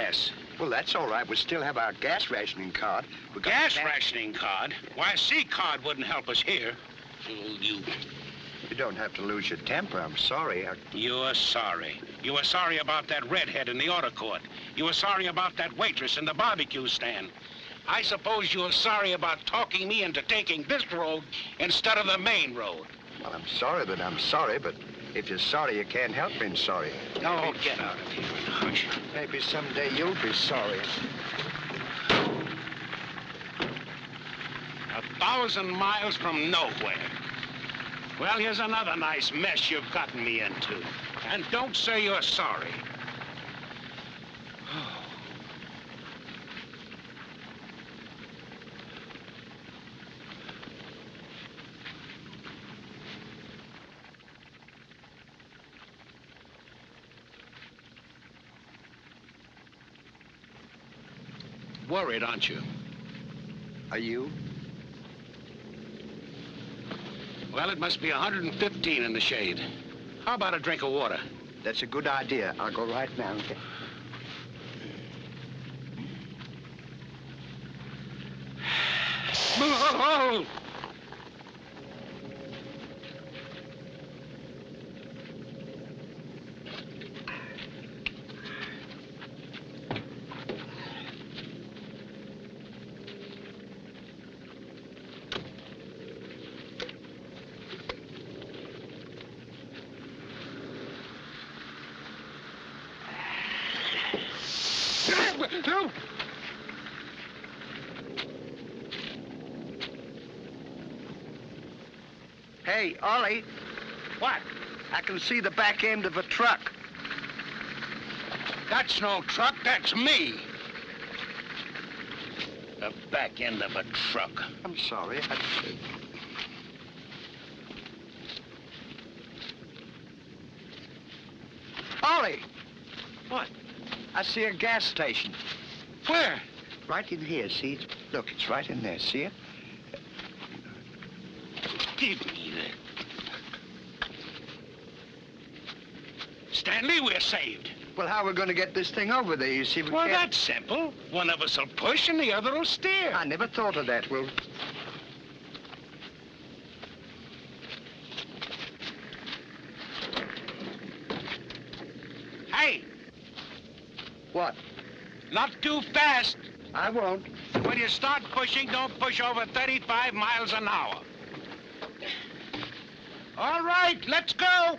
gas. Well, that's all right. We still have our gas rationing card. Gas rationing card? Why, a C card wouldn't help us here. Fool you. You don't have to lose your temper. I'm sorry. You're sorry. You were sorry about that redhead in the auto court. You were sorry about that waitress in the barbecue stand. I suppose you're sorry about talking me into taking this road instead of the main road. Well, I'm sorry that I'm sorry, but if you're sorry, you can't help being sorry. Oh, get out of here and hush. Maybe someday you'll be sorry. 1,000 miles from nowhere. Well, here's another nice mess you've gotten me into. And don't say you're sorry. Worried, aren't you? Are you? Well, it must be 115 in the shade. How about a drink of water? That's a good idea. I'll go right now. Oh! No! Hey, Ollie. What? I can see the back end of a truck. That's no truck, that's me. The back end of a truck. I'm sorry. Ollie! What? I see a gas station. Where? Right in here, see? Look, it's right in there, see it? Give me that. Stanley, we're saved. Well, how are we going to get this thing over there? You see, we Well, can't... that's simple. One of us will push and the other will steer. I never thought of that. Well... Hey! What? Not too fast. I won't. When you start pushing, don't push over 35 miles an hour. All right, let's go.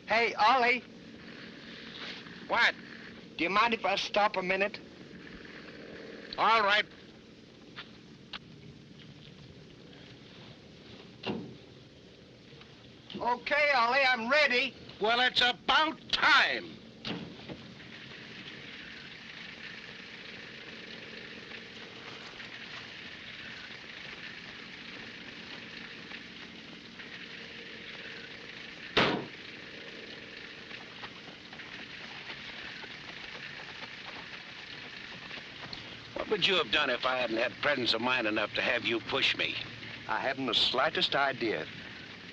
Hey, Ollie. What? Do you mind if I stop a minute? All right. Okay, Ollie, I'm ready. Well, it's about time. What would you have done if I hadn't had presence of mind enough to have you push me? I haven't the slightest idea.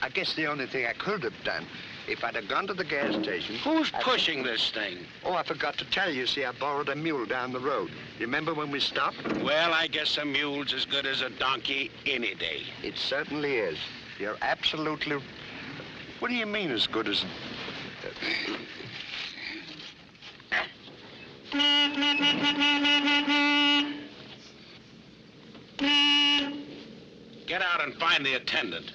I guess the only thing I could have done, if I'd have gone to the gas station... Who's pushing this thing? Oh, I forgot to tell you. See, I borrowed a mule down the road. You remember when we stopped? Well, I guess a mule's as good as a donkey any day. It certainly is. You're absolutely... What do you mean as good as... Get out and find the attendant.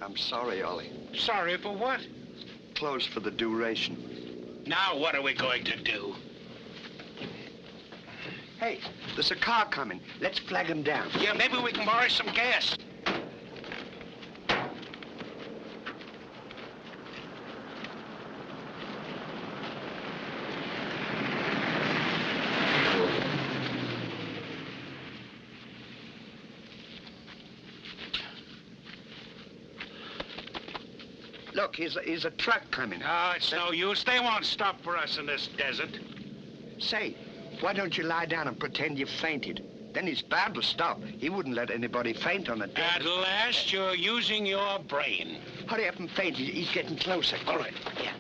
I'm sorry, Ollie. Sorry for what? Closed for the duration. Now what are we going to do? Hey, there's a car coming. Let's flag him down. Yeah, maybe we can borrow some gas. Look, here's a truck coming. Oh, it's no use. They won't stop for us in this desert. Say, why don't you lie down and pretend you fainted? Then he's bound to stop. He wouldn't let anybody faint on the desert. At last, you're using your brain. Hurry up and faint. He's getting closer. All right. Yeah.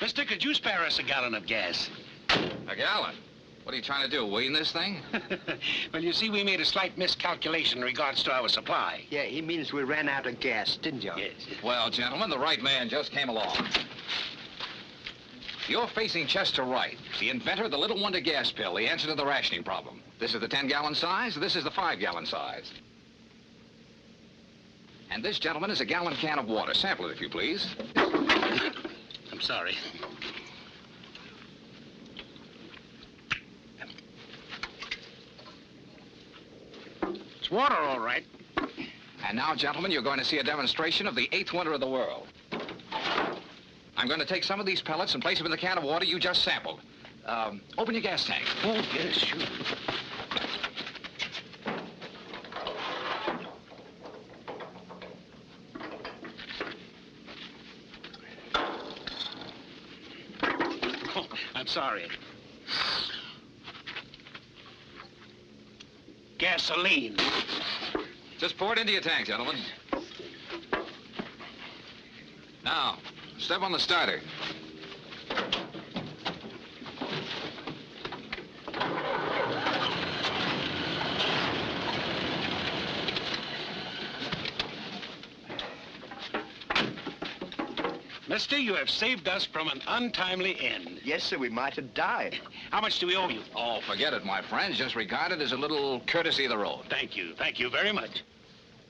Mister, could you spare us a gallon of gas? A gallon? What are you trying to do, wean this thing? Well, you see, we made a slight miscalculation in regards to our supply. Yeah, he means we ran out of gas, didn't you? Yes. Well, gentlemen, the right man just came along. You're facing Chester Wright, the inventor of the little wonder gas pill, the answer to the rationing problem. This is the 10-gallon size, this is the 5-gallon size. And this, gentleman, is a gallon can of water. Sample it, if you please. I'm sorry. It's water, all right. And now, gentlemen, you're going to see a demonstration of the 8th wonder of the world. I'm going to take some of these pellets and place them in the can of water you just sampled. Open your gas tank. Oh, yes, sure. Oh, I'm sorry. Gasoline. Just pour it into your tank, gentlemen. Now, step on the starter. Mister, you have saved us from an untimely end. Yes, sir, we might have died. How much do we owe you? Oh, forget it, my friends. Just regard it as a little courtesy of the road. Thank you very much.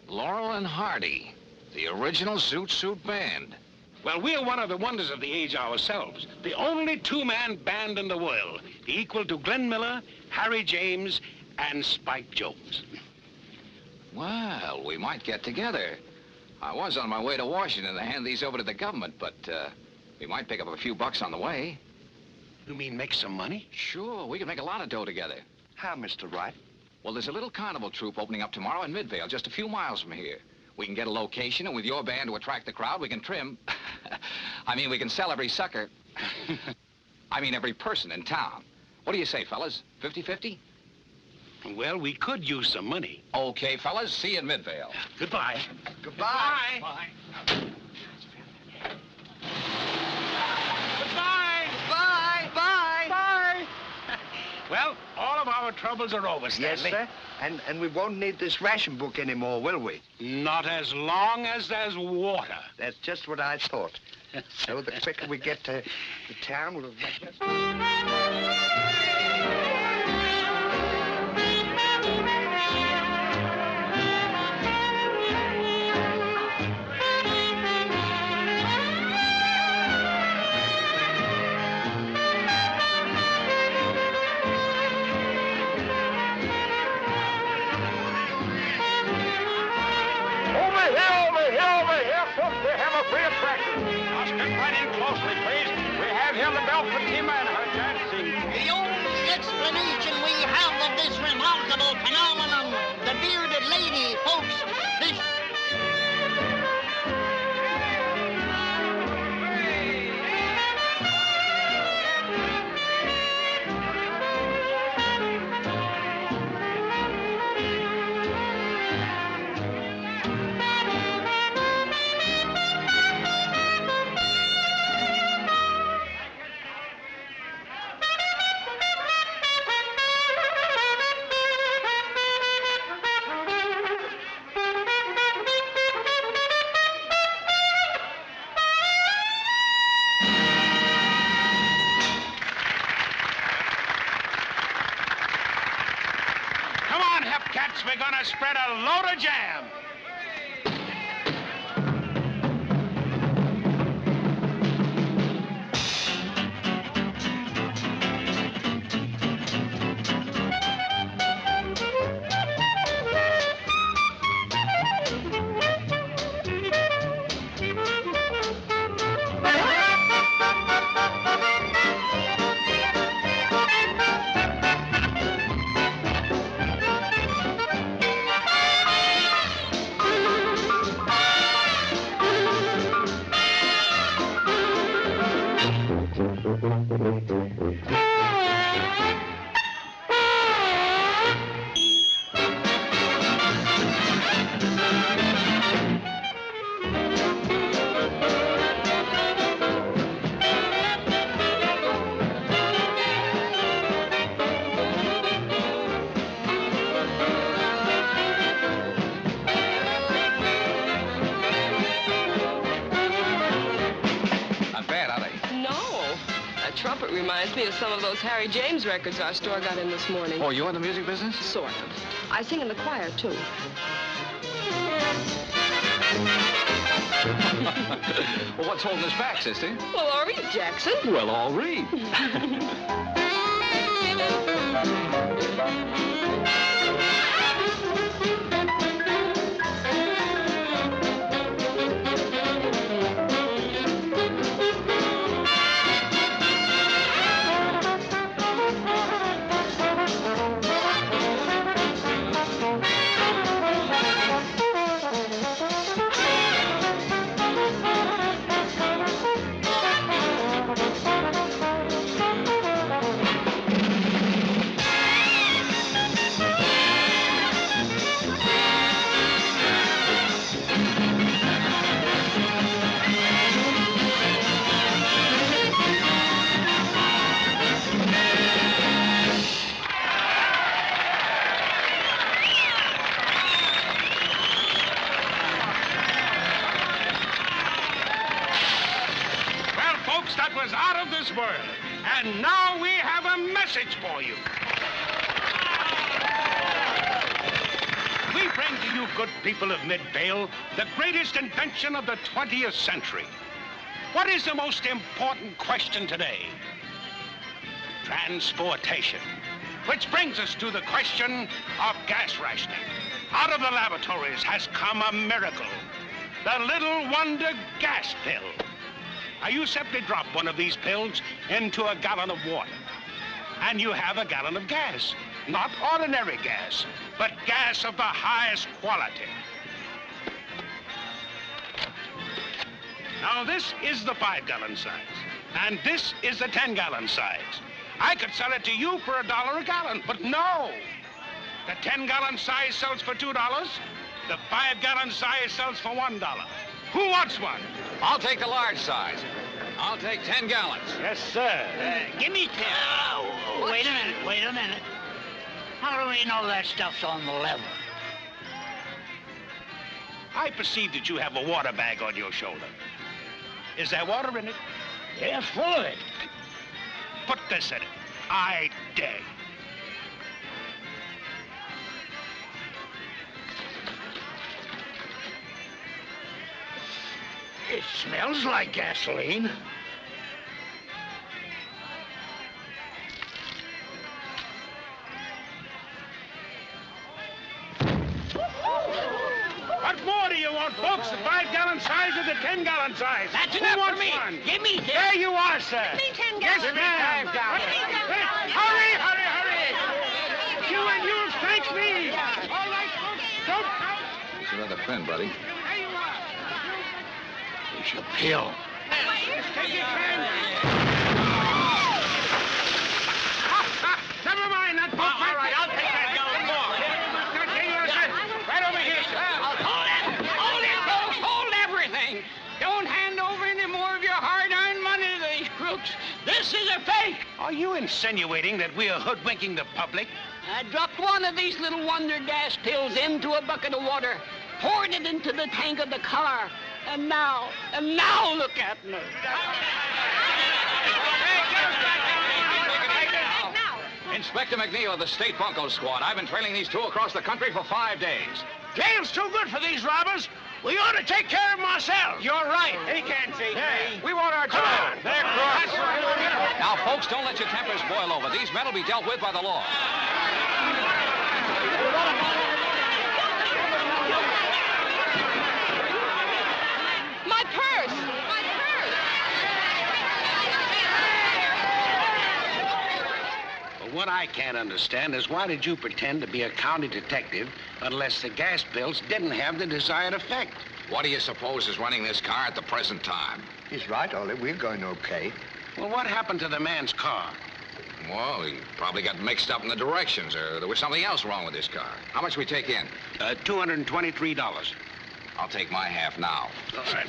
Laurel and Hardy, the original Zoot band. Well, we're one of the wonders of the age ourselves. The only two-man band in the world, the equal to Glenn Miller, Harry James, and Spike Jones. Well, we might get together. I was on my way to Washington to hand these over to the government, but we might pick up a few bucks on the way. You mean make some money? Sure, we can make a lot of dough together. How, Mr. Wright? Well, there's a little carnival troupe opening up tomorrow in Midvale, just a few miles from here. We can get a location, and with your band to attract the crowd, we can trim. I mean, we can sell every sucker. I mean, every person in town. What do you say, fellas? 50-50? Well, we could use some money. Okay, fellas. See you in Midvale. Goodbye. Goodbye. Bye. Goodbye. Bye. Bye. Bye. Well, all of our troubles are over, Yes, Stanley. sir. And we won't need this ration book anymore, will we? Not as long as there's water. That's just what I thought. So the quicker we get to the town, we'll... Over here, folks, we have a free attraction. Now step right in closely, please. We have here the bell Fatima and her dancing. The only explanation we have of this remarkable phenomenon, the bearded lady, folks, this... nuts, we're gonna spread a load of jam. Reminds me of some of those Harry James records our store got in this morning. Oh, you in the music business? Sort of. I sing in the choir, too. Well, what's holding us back, sister? Well, I'll read, Jackson. Well, I'll read. World. And now we have a message for you. We bring to you, good people of Midvale, the greatest invention of the 20th century. What is the most important question today? Transportation. Which brings us to the question of gas rationing. Out of the laboratories has come a miracle. The little wonder gas pill. Now, you simply drop one of these pills into a gallon of water, and you have a gallon of gas. Not ordinary gas, but gas of the highest quality. Now, this is the 5-gallon size, and this is the 10-gallon size. I could sell it to you for $1 a gallon, but no. The 10-gallon size sells for $2. The 5-gallon size sells for $1. Who wants one? I'll take the large size. I'll take 10 gallons. Yes, sir. Give me 10. Wait a minute. How do we know that stuff's on the level? I perceive that you have a water bag on your shoulder. Is there water in it? Yeah, full of it. Put this in it. I dare you. It smells like gasoline. What more do you want, folks? The 5-gallon size or the 10-gallon size? That's Who enough wants for me. one? Give me 10. There you are, sir. Give me 10 Yes, gallons. ma'am. Hurry! You and you'll thank me. All right, folks. Don't count. It's another pen, buddy. There you are. It's a pill. Take your time. Never mind that, folks. All right, I'll take that gallon more. Right over here, sir. Hold it, folks. Hold everything. Don't hand over any more of your hard-earned money to these crooks. This is a fake. Are you insinuating that we are hoodwinking the public? I dropped one of these little wonder gas pills into a bucket of water, poured it into the tank of the car, and now look at me. Inspector McNeil of the State Bunco Squad. I've been trailing these two across the country for 5 days. Jail's too good for these robbers. We ought to take care of them ourselves. You're right. He can't cheat me. We want our Come on. They're cross. Now, folks, don't let your tempers boil over. These men will be dealt with by the law. My purse! My purse! But what I can't understand is why did you pretend to be a county detective unless the gas pills didn't have the desired effect? What do you suppose is running this car at the present time? He's right, Ollie. We're going okay. Well, what happened to the man's car? Well, he probably got mixed up in the directions, or there was something else wrong with this car. How much we take in? $223. I'll take my half now. All right.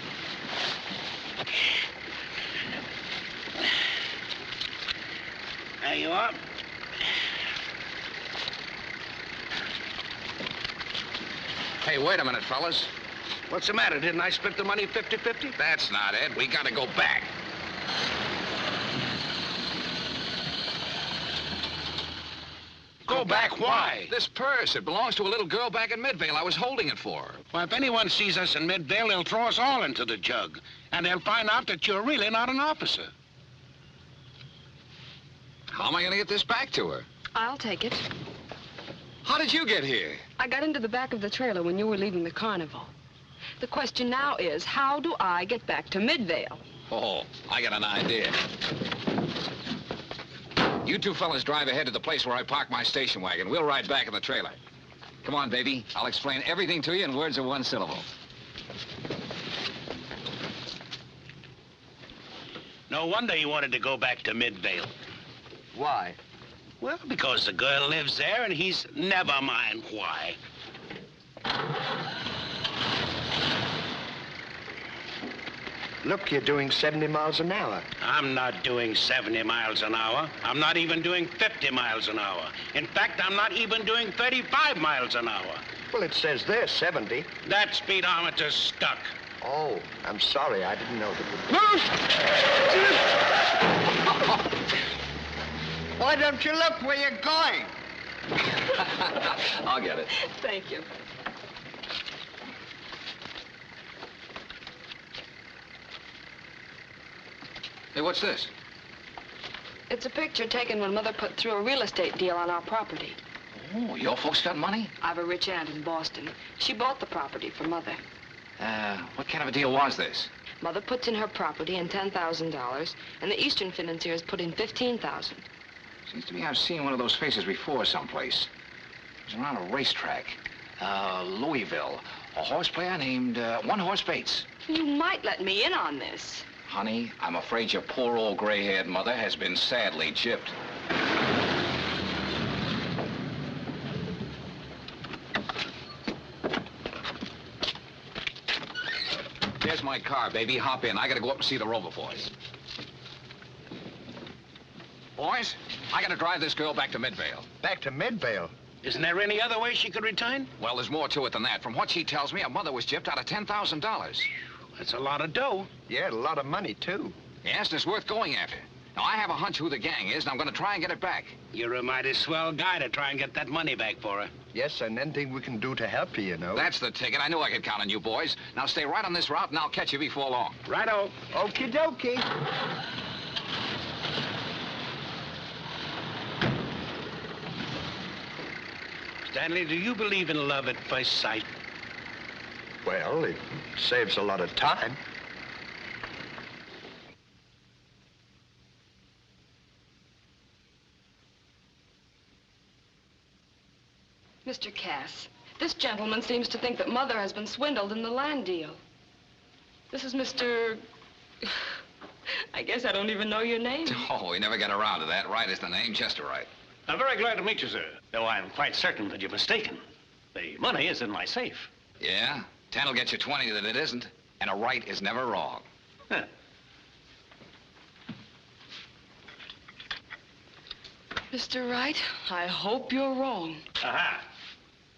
There you are. Hey, wait a minute, fellas. What's the matter? Didn't I split the money 50-50? That's not it. We gotta go back. Go back? Why? This purse, it belongs to a little girl back in Midvale. I was holding it for her. Well, if anyone sees us in Midvale, they'll throw us all into the jug. And they'll find out that you're really not an officer. How am I gonna get this back to her? I'll take it. How did you get here? I got into the back of the trailer when you were leaving the carnival. The question now is, how do I get back to Midvale? Oh, I got an idea. You two fellas drive ahead to the place where I parked my station wagon. We'll ride back in the trailer. Come on, baby. I'll explain everything to you in words of one syllable. No wonder you wanted to go back to Midvale. Why? Well, because the girl lives there and he's never mind why. Look, you're doing 70 miles an hour. I'm not doing 70 miles an hour. I'm not even doing 50 miles an hour. In fact, I'm not even doing 35 miles an hour. Well, it says there 70. That speedometer's stuck. Oh, I'm sorry. I didn't know that. Why don't you look where you're going? I'll get it. Thank you. Hey, what's this? It's a picture taken when Mother put through a real estate deal on our property. Oh, your folks got money? I've a rich aunt in Boston. She bought the property for Mother. What kind of a deal was this? Mother puts in her property and $10,000, and the Eastern financiers put in $15,000. Seems to me I've seen one of those faces before someplace. It was around a racetrack. Louisville. A horse player named One Horse Bates. You might let me in on this. Honey, I'm afraid your poor old gray-haired mother has been sadly gypped. There's my car, baby. Hop in. I gotta go up and see the Rover boys. Boys, I gotta drive this girl back to Midvale. Back to Midvale? Isn't there any other way she could return? Well, there's more to it than that. From what she tells me, her mother was gypped out of $10,000. That's a lot of dough. Yeah, a lot of money, too. Yes, and it's worth going after. Now, I have a hunch who the gang is, and I'm gonna try and get it back. You're a mighty swell guy to try and get that money back for her. Yes, and anything we can do to help you, you know. That's the ticket. I knew I could count on you boys. Now, stay right on this route, and I'll catch you before long. Righto. Okie dokie. Stanley, do you believe in love at first sight? Well, it saves a lot of time. Mr. Cass, this gentleman seems to think that Mother has been swindled in the land deal. This is Mr... I guess I don't even know your name. Oh, we never get around to that. Right is the name, just right. I'm very glad to meet you, sir. Though I'm quite certain that you're mistaken. The money is in my safe. Yeah? 10 will get you 20 that it isn't. And a right is never wrong. Huh. Mr. Wright, I hope you're wrong. Aha.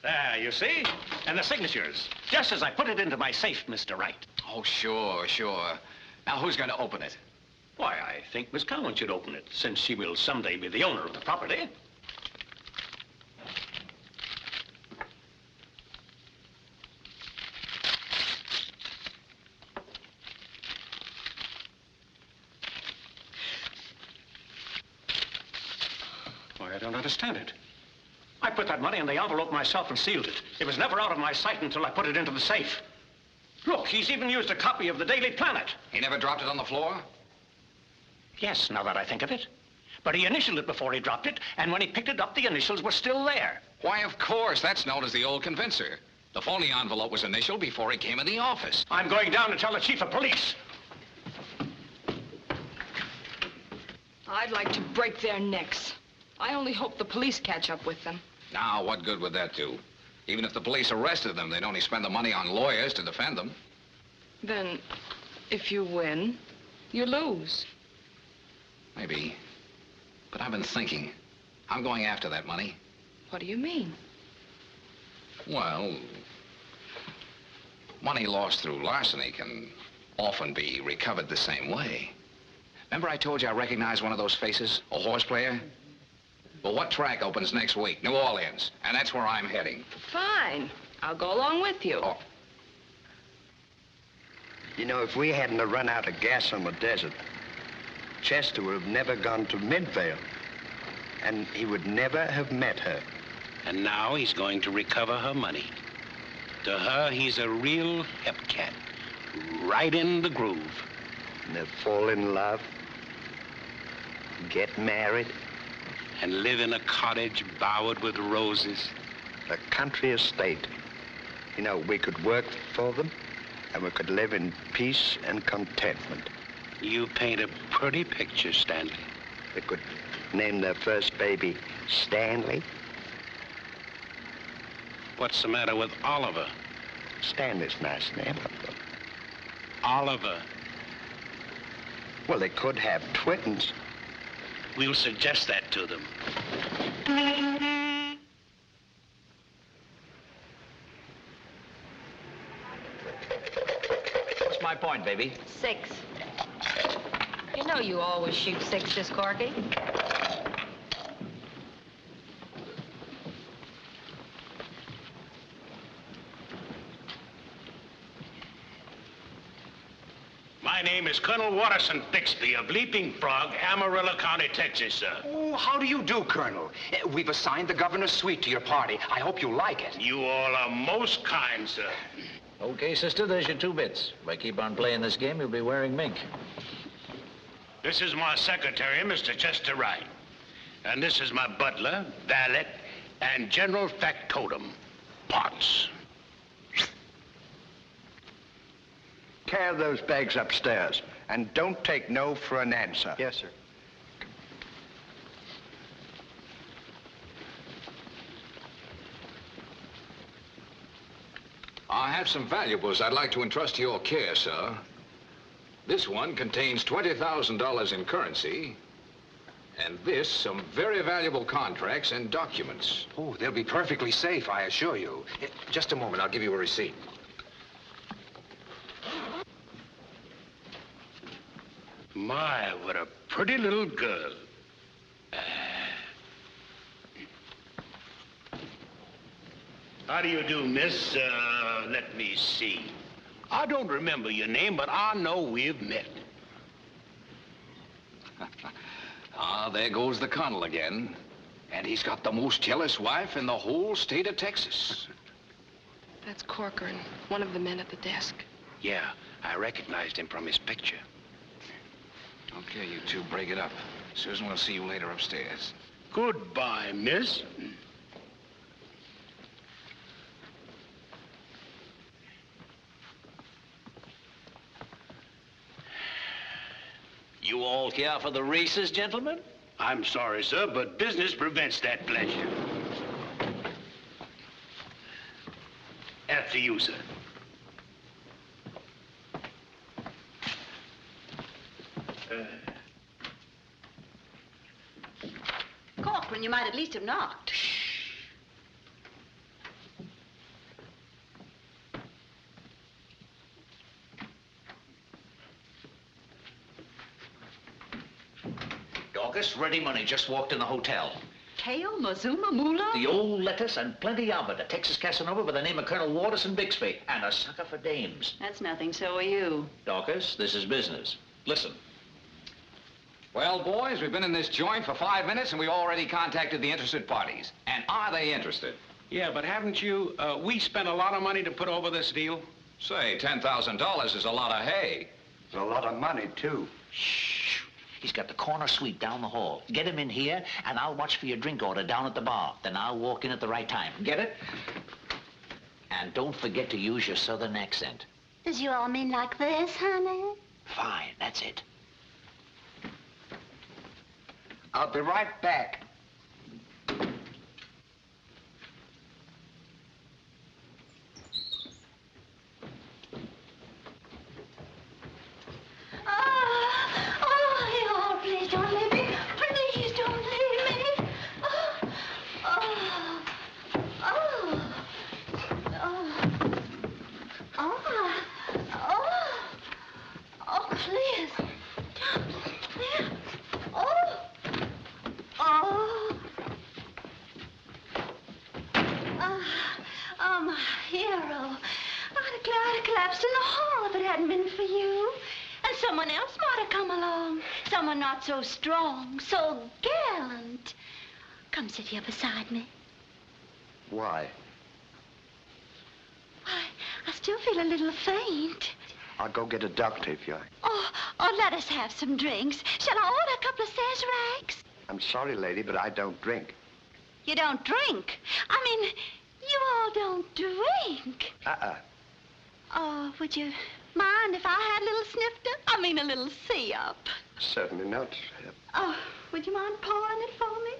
There, you see? And the signatures. Just as I put it into my safe, Mr. Wright. Oh, sure, sure. Now, who's going to open it? Why, I think Miss Cowan should open it, since she will someday be the owner of the property. understand it. I put that money in the envelope myself and sealed it. It was never out of my sight until I put it into the safe. Look, he's even used a copy of the Daily Planet. He never dropped it on the floor? Yes, now that I think of it. But he initialed it before he dropped it, and when he picked it up, the initials were still there. Why, of course. That's known as the old convincer. The phony envelope was initialed before he came in the office. I'm going down to tell the chief of police. I'd like to break their necks. I only hope the police catch up with them. Now, what good would that do? Even if the police arrested them, they'd only spend the money on lawyers to defend them. Then, if you win, you lose. Maybe. But I've been thinking. I'm going after that money. What do you mean? Well, money lost through larceny can often be recovered the same way. Remember I told you I recognized one of those faces? A horse player? Well, what track opens next week? New Orleans. And that's where I'm heading. Fine. I'll go along with you. Oh. You know, if we hadn't have run out of gas on the desert, Chester would have never gone to Midvale. And he would never have met her. And now he's going to recover her money. To her, he's a real hep cat. Right in the groove. And they'll fall in love, get married. And live in a cottage bowered with roses. A country estate. You know, we could work for them, and we could live in peace and contentment. You paint a pretty picture, Stanley. They could name their first baby Stanley. What's the matter with Oliver? Stanley's a nice name. Oliver. Well, they could have twins. We'll suggest that to them. What's my point, baby? 6. You know you always shoot 6s, Corky. My name is Colonel Watterson Bixby of Leaping Frog, Amarillo County, Texas, sir. Oh, how do you do, Colonel? We've assigned the governor's suite to your party. I hope you like it. You all are most kind, sir. Okay, sister, there's your 2 bits. If I keep on playing this game, you'll be wearing mink. This is my secretary, Mr. Chester Wright. And this is my butler, valet, and general factotum, Potts. Carry those bags upstairs, and don't take no for an answer. Yes, sir. I have some valuables I'd like to entrust to your care, sir. This one contains $20,000 in currency, and this, some very valuable contracts and documents. Oh, they'll be perfectly safe, I assure you. Just a moment, I'll give you a receipt. My, what a pretty little girl. How do you do, miss? Let me see. I don't remember your name, but I know we've met. Ah, there goes the colonel again. And he's got the most jealous wife in the whole state of Texas. That's Corcoran, one of the men at the desk. Yeah, I recognized him from his picture. Okay, you 2, break it up. Susan, we'll see you later upstairs. Goodbye, miss. You all here for the races, gentlemen? I'm sorry, sir, but business prevents that pleasure. After you, sir. Corcoran, you might at least have knocked. Dorcas, ready money. Just walked in the hotel. Kale, Mazuma, Moolah? The old lettuce and plenty of it. A Texas Casanova by the name of Colonel Watterson Bixby. And a sucker for dames. That's nothing, so are you. Dorcas, this is business. Listen. Well, boys, we've been in this joint for 5 minutes, and we already contacted the interested parties. And are they interested? Yeah, but haven't you, we spent a lot of money to put over this deal? Say, $10,000 is a lot of hay. It's a lot of money, too. Shh. He's got the corner suite down the hall. Get him in here, and I'll watch for your drink order down at the bar. Then I'll walk in at the right time. Get it? And don't forget to use your southern accent. Does you all mean like this, honey? Fine, that's it. I'll be right back. Please don't leave me. Please don't leave me. Please. Yeah. My hero. I'd have collapsed in the hall if it hadn't been for you. And someone else might have come along. Someone not so strong, so gallant. Come sit here beside me. Why? Why, I still feel a little faint. I'll go get a doctor if you like. Oh, let us have some drinks. Shall I order a couple of Sazeracs? I'm sorry, lady, but I don't drink. You don't drink? I mean, you all don't drink. Oh, would you mind if I had a little snifter? I mean, a little sip. Certainly not. Oh, would you mind pouring it for me?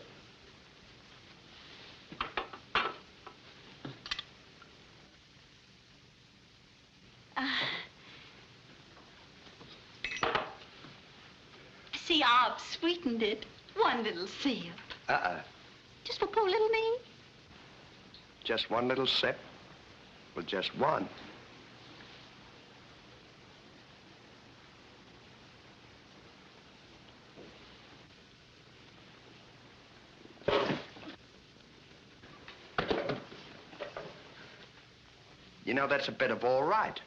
See, I've sweetened it. One little sip. Just for poor little me? Just one little sip? Well, just one. You know, that's a bit of all right.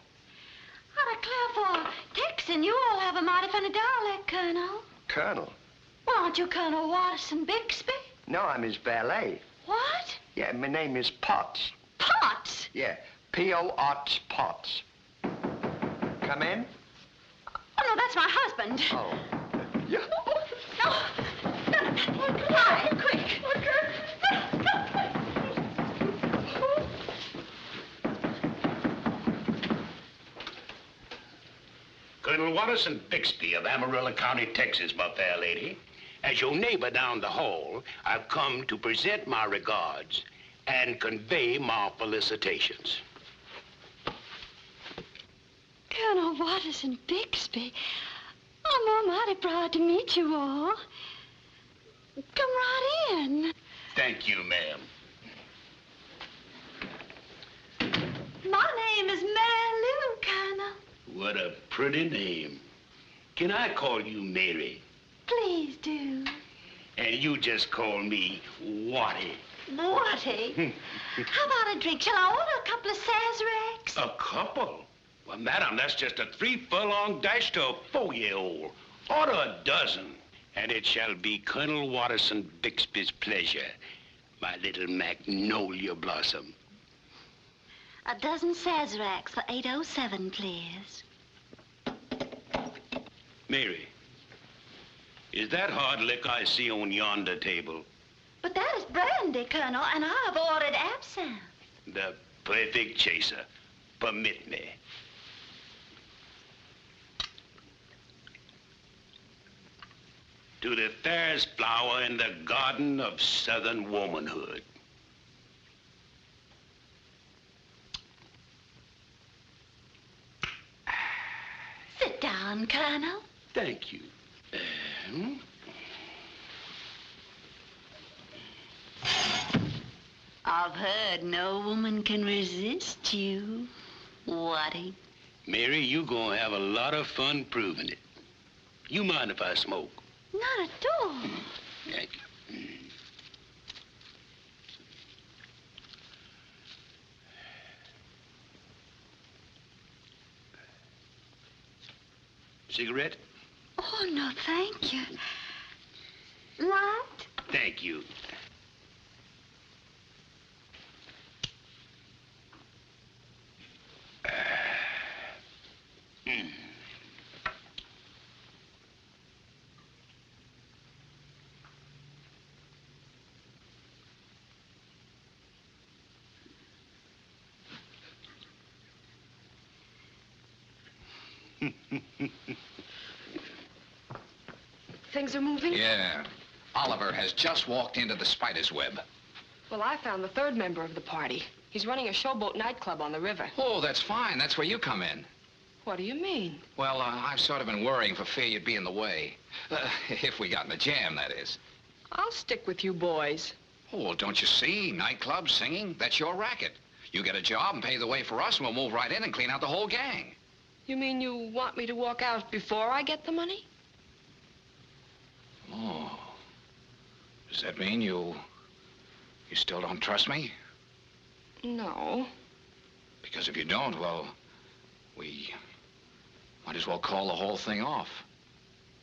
Out of Clair for Texan, you all have a mighty funny dialect, Colonel. Colonel? Well, aren't you Colonel Watson Bixby? No, I'm his valet. What? Yeah, my name is Potts. Potts? Yeah, P-O-Otts Potts. Come in? Oh, no, that's my husband. Oh. Yeah. No. Hurry, quick. Colonel Watterson Bixby of Amarillo County, Texas, my fair lady. As your neighbor down the hall, I've come to present my regards and convey my felicitations. Colonel Watterson Bixby, I'm mighty proud to meet you all. Come right in. Thank you, ma'am. My name is Mary Lou, Colonel. What a pretty name. Can I call you Mary? Please do. And you just call me Watty. Watty? How about a drink? Shall I order a couple of Sazeracs? A couple? Well, madam, that's just a 3 furlong dash to a 4-year-old. Order a dozen. And it shall be Colonel Watterson Bixby's pleasure, my little magnolia blossom. A dozen Sazeracs for 807, please. Mary, is that hard liquor I see on yonder table? But that is brandy, Colonel, and I've ordered absinthe. The perfect chaser. Permit me. To the fairest flower in the garden of Southern womanhood. Sit down, Colonel. Thank you. I've heard no woman can resist you, Watty. Mary, you gonna have a lot of fun proving it. You mind if I smoke? Not at all. Thank you. Cigarette? Oh, no, thank you. Light? Thank you. Things are moving? Yeah. Oliver has just walked into the spider's web. Well, I found the third member of the party. He's running a showboat nightclub on the river. Oh, that's fine. That's where you come in. What do you mean? Well, I've sort of been worrying for fear you'd be in the way. If we got in a jam, that is. I'll stick with you boys. Oh, well, don't you see? Nightclub, singing, that's your racket. You get a job and pay the way for us, and we'll move right in and clean out the whole gang. You mean you want me to walk out before I get the money? Oh. Does that mean you still don't trust me? No. Because if you don't, well, we might as well call the whole thing off.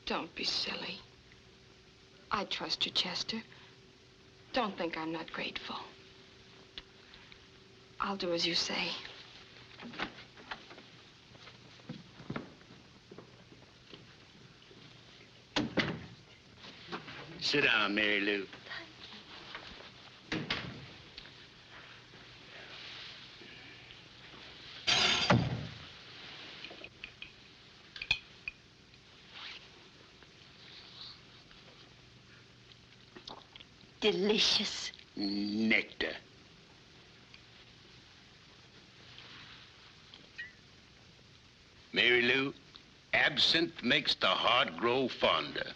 Don't be silly. I trust you, Chester. Don't think I'm not grateful. I'll do as you say. Sit down, Mary Lou. Delicious. Nectar. Mary Lou, absinthe makes the heart grow fonder.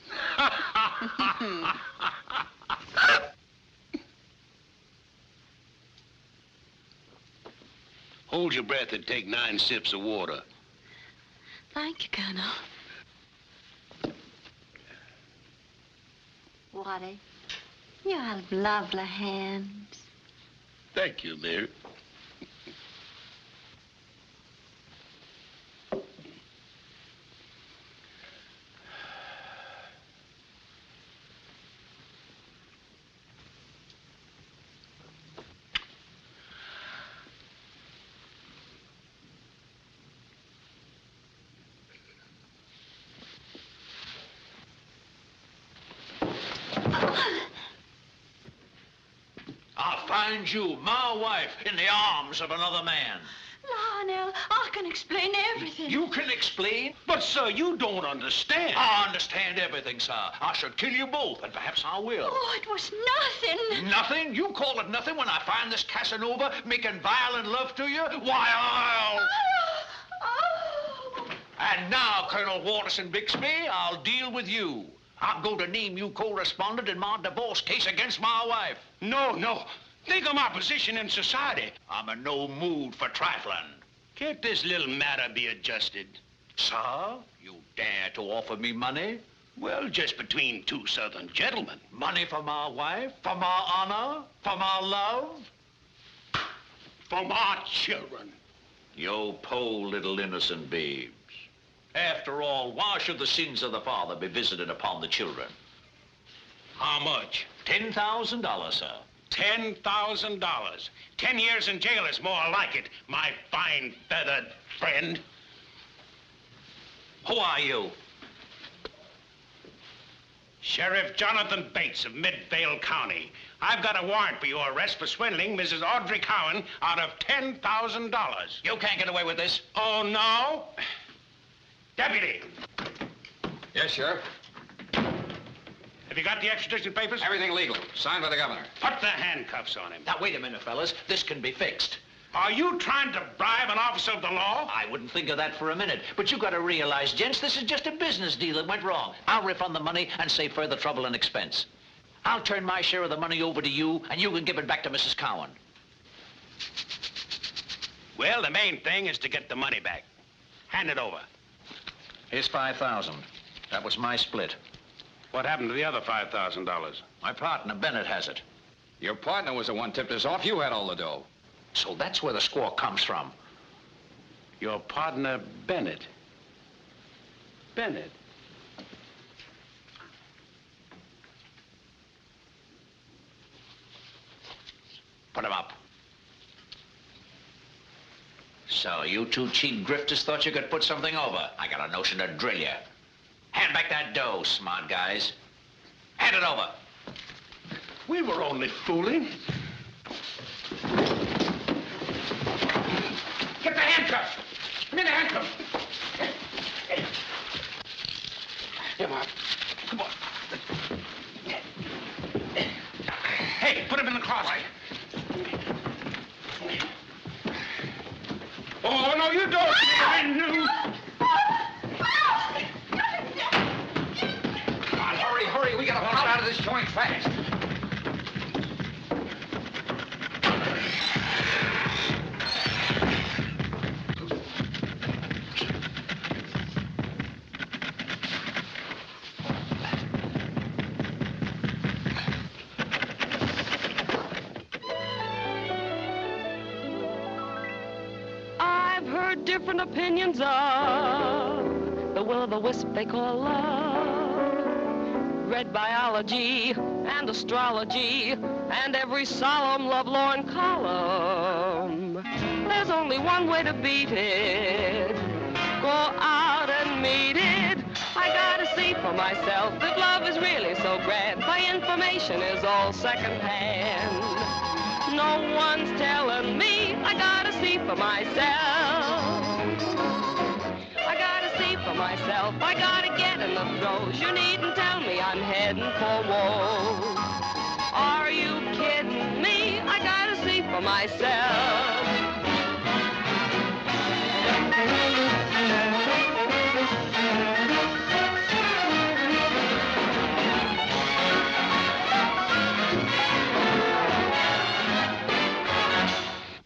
Hold your breath and take 9 sips of water. Thank you, Colonel. Watty, you have lovely hands. Thank you, Mary. I'll find you, my wife, in the arms of another man. Lionel, I can explain everything. You can explain? But, sir, you don't understand. I understand everything, sir. I should kill you both, and perhaps I will. Oh, it was nothing. Nothing? You call it nothing when I find this Casanova making violent love to you? Why, I'll... Oh. And now, Colonel Watterson Bixby, I'll deal with you. I'm going to name you co-respondent in my divorce case against my wife. No, no. Think of my position in society. I'm in no mood for trifling. Can't this little matter be adjusted? Sir, you dare to offer me money? Well, just between 2 Southern gentlemen. Money for my wife? For my honor? For my love? For my children. You poor little innocent babes. After all, why should the sins of the father be visited upon the children? How much? $10,000, sir. $10,000. 10 years in jail is more like it, my fine feathered friend. Who are you? Sheriff Jonathan Bates of Midvale County. I've got a warrant for your arrest for swindling Mrs. Audrey Cowan out of $10,000. You can't get away with this. Oh, no? Deputy. Yes, Sheriff. Have you got the extradition papers? Everything legal. Signed by the governor. Put the handcuffs on him. Now, wait a minute, fellas. This can be fixed. Are you trying to bribe an officer of the law? I wouldn't think of that for a minute. But you got to realize, gents, this is just a business deal that went wrong. I'll refund the money and save further trouble and expense. I'll turn my share of the money over to you, and you can give it back to Mrs. Cowan. Well, the main thing is to get the money back. Hand it over. Here's $5,000. That was my split. What happened to the other $5,000? My partner, Bennett, has it. Your partner was the one tipped us off. You had all the dough. So that's where the score comes from. Your partner, Bennett. Bennett? Put him up. So you two cheap grifters thought you could put something over. I got a notion to drill you. Hand back that dough, smart guys. Hand it over. We were only fooling. Get the handcuffs. Give me the handcuffs. Come on. Come on. Hey, put him in the closet. Oh, no, you don't. Come on, hurry, hurry. We gotta pull out of this joint fast. Different opinions of the will-o'-the-wisp they call love. Read biology and astrology and every solemn lovelorn column. There's only one way to beat it. Go out and meet it. I gotta see for myself that love is really so grand. My information is all secondhand. No one's telling me. I gotta see for myself. Myself, I gotta get in the throes. You needn't tell me I'm heading for woes. Are you kidding me? I gotta see for myself.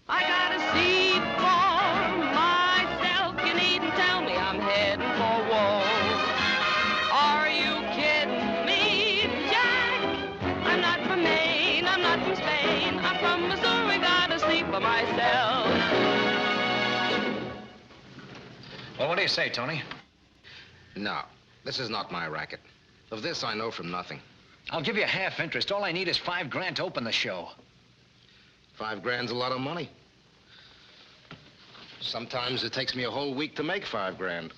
I gotta see for myself. You needn't tell me I'm heading for woe. Are you kidding me, Jack? I'm not from Maine, I'm not from Spain. I'm from Missouri, gotta see for myself. Well, what do you say, Tony? No, this is not my racket. Of this, I know from nothing. I'll give you half interest. All I need is $5,000 to open the show. $5,000's a lot of money. Sometimes it takes me a whole week to make $5,000.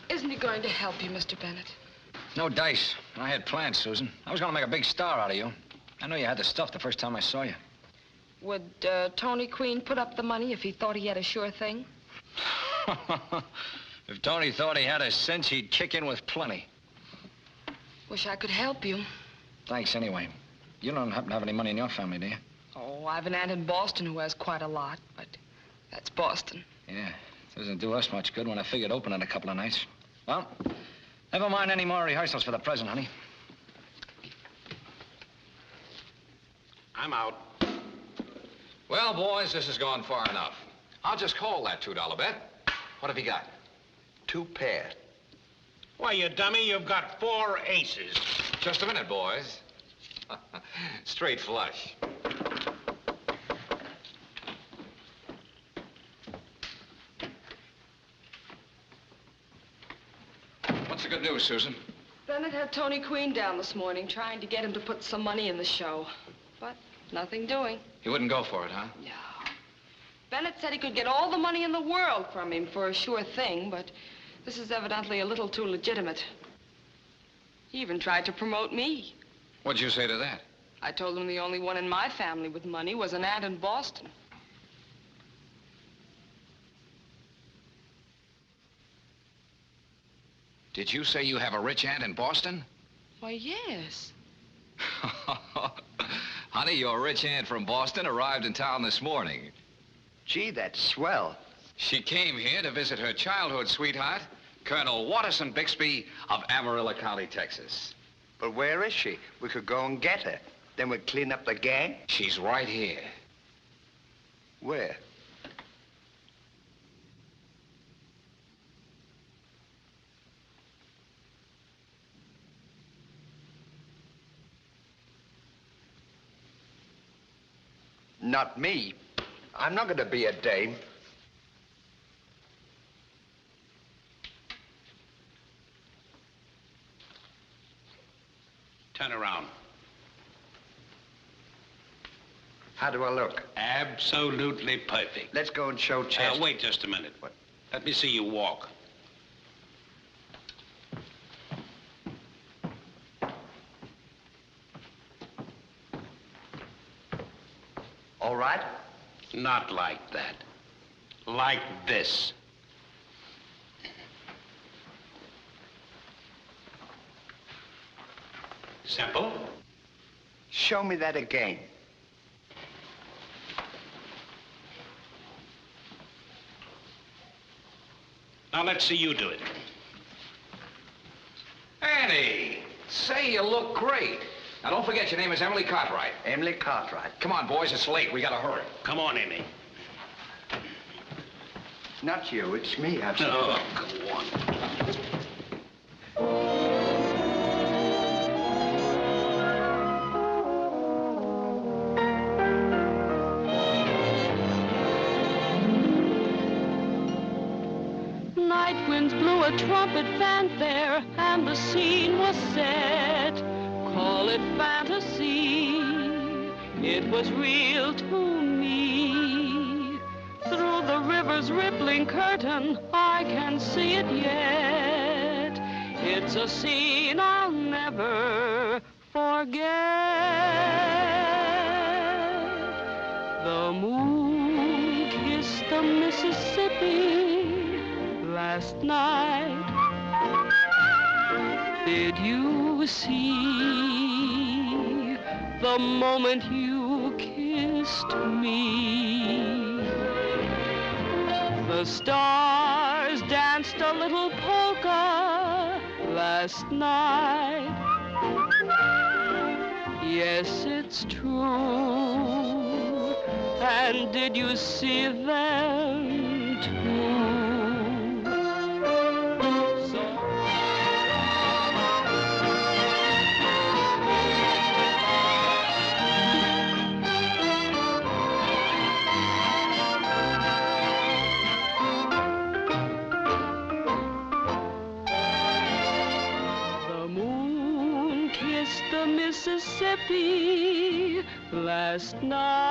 Isn't he going to help you, Mr. Bennett? No dice. I had plans, Susan. I was gonna make a big star out of you. I knew you had the stuff the first time I saw you. Would Tony Queen put up the money if he thought he had a sure thing? If Tony thought he had a cinch, he'd kick in with plenty. Wish I could help you. Thanks anyway. You don't happen to have any money in your family, do you? Oh, I've an aunt in Boston who has quite a lot, but that's Boston. Yeah, it doesn't do us much good when I figured opening a couple of nights. Well, never mind any more rehearsals for the present, honey. I'm out. Well, boys, this has gone far enough. I'll just call that $2 bet. What have you got? 2 pair. Why, you dummy, you've got 4 aces. Just a minute, boys. Straight flush. What's the good news, Susan? Bennett had Tony Queen down this morning, trying to get him to put some money in the show. But nothing doing. He wouldn't go for it, huh? No. Bennett said he could get all the money in the world from him for a sure thing, but this is evidently a little too legitimate. He even tried to promote me. What'd you say to that? I told him the only one in my family with money was an aunt in Boston. Did you say you have a rich aunt in Boston? Why, yes. Honey, your rich aunt from Boston arrived in town this morning. Gee, that's swell. She came here to visit her childhood sweetheart, Colonel Watterson Bixby of Amarillo County, Texas. But where is she? We could go and get her. Then we'd clean up the gang. She's right here. Where? Not me. I'm not going to be a dame. Turn around. How do I look? Absolutely perfect. Let's go and show Chester. Wait just a minute. What? Let me see you walk. All right? Not like that. Like this. Simple. Show me that again. Now let's see you do it. Annie, say you look great. Now don't forget your name is Emily Cartwright. Emily Cartwright. Come on, boys, it's late. We gotta hurry. Come on, Amy. Not you, it's me. I've seen. Oh, go on. Night winds blew a trumpet fanfare, and the scene was set. Call it fantasy, it was real to me. Through the river's rippling curtain, I can see it yet. It's a scene I'll never forget. The moon kissed the Mississippi last night. Did you see the moment you kissed me? The stars danced a little polka last night. Yes, it's true. And did you see them too? Mississippi last night.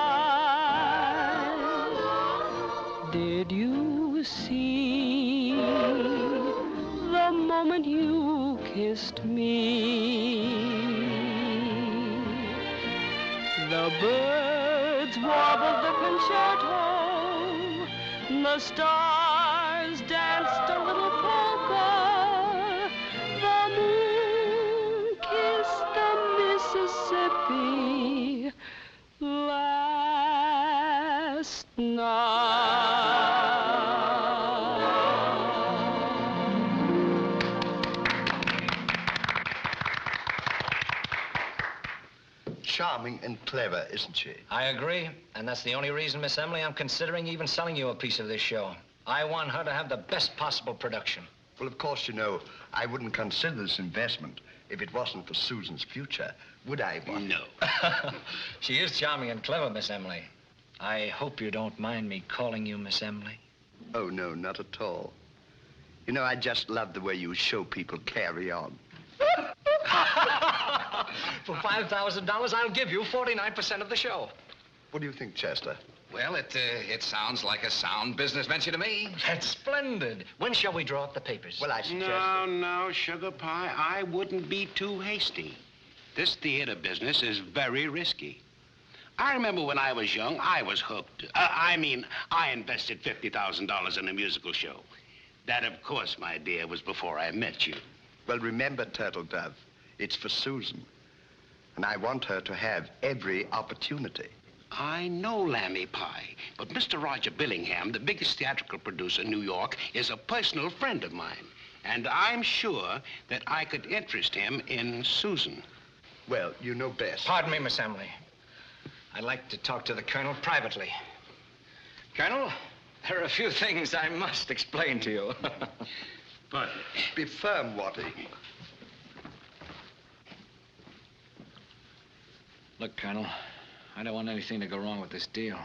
Did you see the moment you kissed me? The birds warbled the concerto, the stars danced a little polka, the moon kissed the Mississippi last night. Charming and clever, isn't she? I agree, and that's the only reason, Miss Emily, I'm considering even selling you a piece of this show. I want her to have the best possible production. Well, of course, you know, I wouldn't consider this investment if it wasn't for Susan's future, would I, Bob? No. She is charming and clever, Miss Emily. I hope you don't mind me calling you Miss Emily. Oh, no, not at all. You know, I just love the way you show people carry on. For $5,000, I'll give you 49% of the show. What do you think, Chester? Well, it sounds like a sound business venture to me. That's splendid. When shall we draw up the papers? Well, I suggest... No, Sugar Pie. I wouldn't be too hasty. This theater business is very risky. I remember when I was young, I was hooked. I invested $50,000 in a musical show. That, of course, my dear, was before I met you. Well, remember, Turtle Dove, it's for Susan. And I want her to have every opportunity. I know, Lammy Pie, but Mr. Roger Billingham, the biggest theatrical producer in New York, is a personal friend of mine. And I'm sure that I could interest him in Susan. Well, you know best. Pardon me, Miss Emily. I'd like to talk to the Colonel privately. Colonel, there are a few things I must explain to you. But be firm, Watty. Look, Colonel, I don't want anything to go wrong with this deal.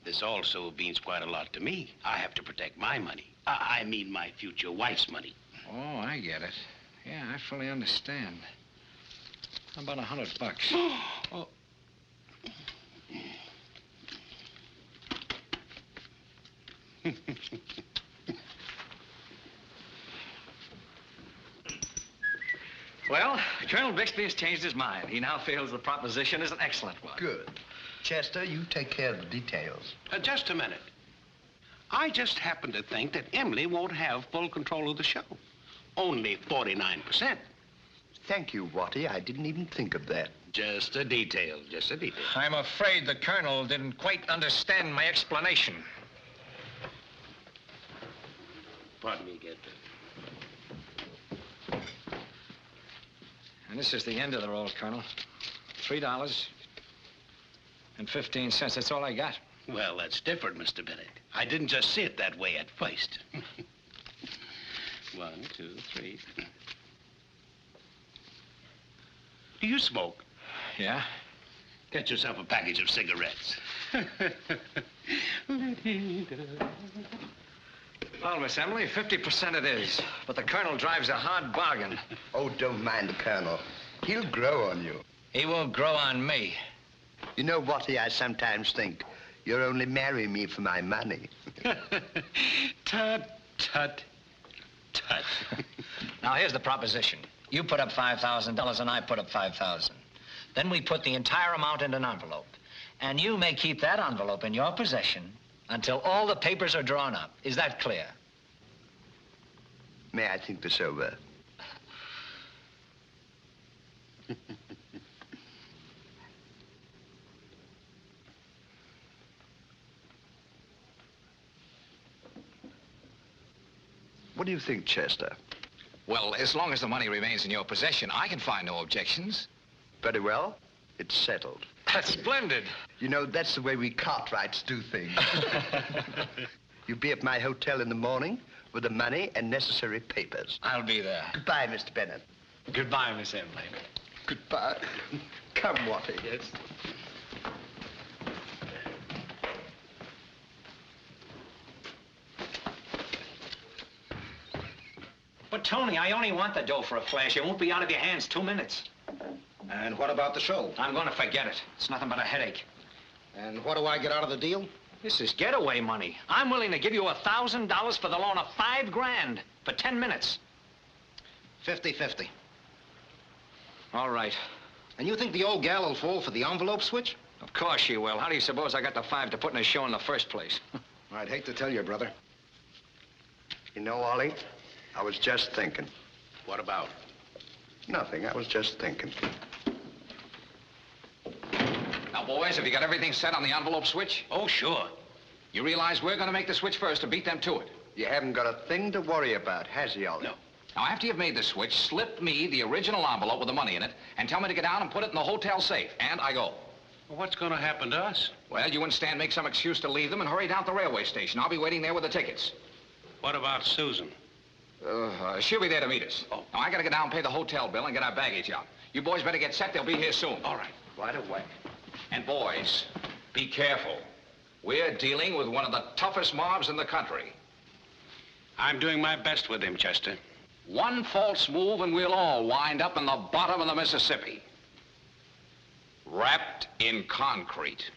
This also means quite a lot to me. I have to protect my money. I mean my future wife's money. Oh, I get it. Yeah, I fully understand. About $100. Oh. Well, Colonel Bixby has changed his mind. He now feels the proposition is an excellent one. Good. Chester, you take care of the details. Just a minute. I just happen to think that Emily won't have full control of the show. Only 49%. Thank you, Watty. I didn't even think of that. Just a detail, just a detail. I'm afraid the Colonel didn't quite understand my explanation. Pardon me, get And this is the end of the roll, Colonel. $3.15. That's all I got. Well, that's different, Mr. Bennett. I didn't just see it that way at first. 1, 2, 3. Do you smoke? Yeah? Get yourself a package of cigarettes. Well, Miss Emily, 50% it is. But the Colonel drives a hard bargain. Oh, don't mind the Colonel. He'll grow on you. He won't grow on me. You know, Watty, I sometimes think you're only marrying me for my money. Tut, tut, tut. Now, here's the proposition. You put up $5,000 and I put up $5,000. Then we put the entire amount in an envelope. And you may keep that envelope in your possession until all the papers are drawn up. Is that clear? May I think this over? What do you think, Chester? Well, as long as the money remains in your possession, I can find no objections. Very well. It's settled. That's splendid. You know, that's the way we Cartwrights do things. You'll be at my hotel in the morning with the money and necessary papers. I'll be there. Goodbye, Mr. Bennett. Goodbye, Miss Emily. Goodbye. Come, Watty. Yes. But, Tony, I only want the dough for a flash. It won't be out of your hands 2 minutes. And what about the show? I'm going to forget it. It's nothing but a headache. And what do I get out of the deal? This is getaway money. I'm willing to give you $1,000 for the loan of $5 grand for 10 minutes. 50-50. All right. And you think the old gal will fall for the envelope switch? Of course she will. How do you suppose I got the $5 to put in the show in the first place? I'd hate to tell you, brother. You know, Ollie, I was just thinking. What about? Nothing. I was just thinking. Now, boys, have you got everything set on the envelope switch? Oh, sure. You realize we're going to make the switch first to beat them to it. You haven't got a thing to worry about, has he, Ollie? No. Now, after you've made the switch, slip me the original envelope with the money in it and tell me to get down and put it in the hotel safe. And I go. Well, what's going to happen to us? Well, you and Stan make some excuse to leave them and hurry down to the railway station. I'll be waiting there with the tickets. What about Susan? She'll be there to meet us. Oh. Now, I got to get down and pay the hotel bill and get our baggage out. You boys better get set. They'll be here soon. All right. Right away. And boys, be careful. We're dealing with one of the toughest mobs in the country. I'm doing my best with him, Chester. One false move and we'll all wind up in the bottom of the Mississippi. Wrapped in concrete.